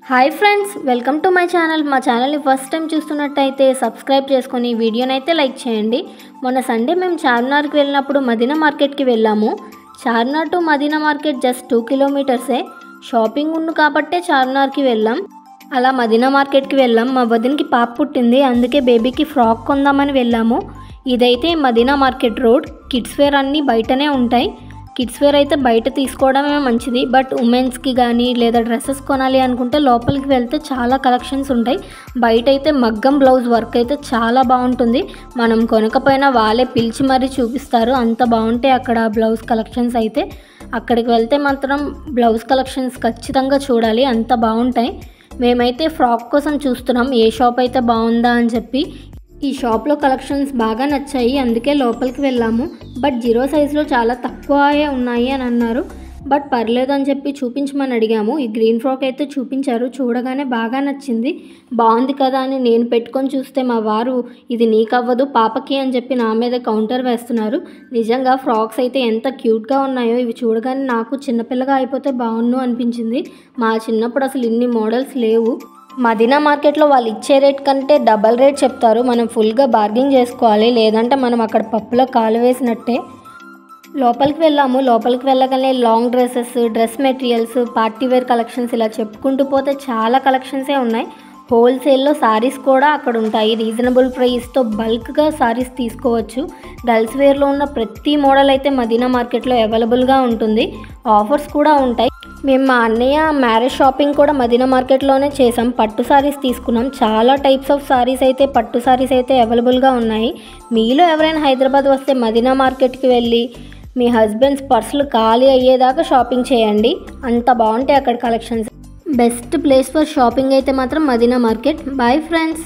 Hi friends, welcome to my channel. మా ఛానల్ని first time చూస్తున్నట్టయితే సబ్స్క్రైబ్ చేసుకొని వీడియోని అయితే లైక్ చేయండి. మొన్న సండే మేము చార్మినార్కి వెళ్ళినప్పుడు మదీనా మార్కెట్కి వెళ్ళాము. Charminar to Madina market just 2 కిలోమీటర్సే. షాపింగ్ ఉంది కాబట్టే చార్మినార్కి వెళ్ళాం. అలా మదీనా మార్కెట్కి వెళ్ళాం. మా వదినకి పాప పుట్టింది, అందుకే బేబీకి ఫ్రాక్ కొందామని వెళ్ళాము. ఇదైతే Madina market road. Kids wear అన్నీ బయటనే ఉంటాయి. కిడ్స్ వేర్ అయితే బయట తీసుకోవడమే మంచిది, బట్ ఉమెన్స్కి కానీ లేదా డ్రెస్సెస్ కొనాలి అనుకుంటే లోపలికి వెళ్తే చాలా కలెక్షన్స్ ఉంటాయి. బయట అయితే మగ్గం బ్లౌజ్ వర్క్ అయితే చాలా బాగుంటుంది. మనం కొనకపోయినా వాళ్ళే పిలిచి మరీ చూపిస్తారు, అంత బాగుంటాయి అక్కడ బ్లౌజ్ కలెక్షన్స్ అయితే. అక్కడికి వెళ్తే మాత్రం బ్లౌజ్ కలెక్షన్స్ ఖచ్చితంగా చూడాలి, అంత బాగుంటాయి. మేమైతే ఫ్రాక్ కోసం చూస్తున్నాం ఏ షాప్ అయితే బాగుందా అని చెప్పి. ఈ షాప్లో కలెక్షన్స్ బాగా నచ్చాయి, అందుకే లోపలికి వెళ్ళాము. బట్ 0 సైజులో చాలా తక్కువ ఉన్నాయి అని అన్నారు. బట్ పర్లేదు అని చెప్పి చూపించమని అడిగాము. ఈ గ్రీన్ ఫ్రాక్ అయితే చూపించారు, చూడగానే బాగా నచ్చింది. బాగుంది కదా అని నేను పెట్టుకొని చూస్తే మా వారు ఇది నీకు అవ్వదు పాపకి అని చెప్పి నా మీద కౌంటర్ వేస్తున్నారు. నిజంగా ఫ్రాక్స్ అయితే ఎంత క్యూట్గా ఉన్నాయో. ఇవి చూడగానే నాకు చిన్నపిల్లగా అయిపోతే బాగుండు అనిపించింది. మా చిన్నప్పుడు అసలు ఇన్ని మోడల్స్ లేవు. మదీనా మార్కెట్లో వాళ్ళు ఇచ్చే రేట్ కంటే డబల్ రేట్ చెప్తారు. మనం ఫుల్గా బార్గెన్ చేసుకోవాలి, లేదంటే మనం అక్కడ పప్పులో కాలు వేసినట్టే. లోపలికి వెళ్ళాము. లోపలికి వెళ్ళగానే long dresses, dress materials, party wear collections ఇలా చెప్పుకుంటూ పోతే చాలా కలెక్షన్సే ఉన్నాయి. హోల్సేల్లో సారీస్ కూడా అక్కడ ఉంటాయి. రీజనబుల్ ప్రైస్తో బల్క్గా సారీస్ తీసుకోవచ్చు. గర్ల్స్ వేర్లో ఉన్న ప్రతి మోడల్ అయితే మదీనా మార్కెట్లో అవైలబుల్గా ఉంటుంది. ఆఫర్స్ కూడా ఉంటాయి. మేము మా అన్నయ్య మ్యారేజ్ షాపింగ్ కూడా మదీనా మార్కెట్లోనే చేసాం. పట్టు సారీస్ తీసుకున్నాం. చాలా టైప్స్ ఆఫ్ సారీస్ అయితే, పట్టు సారీస్ అయితే అవైలబుల్గా ఉన్నాయి. మీలో ఎవరైనా హైదరాబాద్ వస్తే మదీనా మార్కెట్కి వెళ్ళి మీ హస్బెండ్స్ పర్సులు ఖాళీ అయ్యేదాకా షాపింగ్ చేయండి, అంత బాగుంటాయి అక్కడ collections. Best place for shopping అయితే మాత్రం మదీనా మార్కెట్. Bye friends.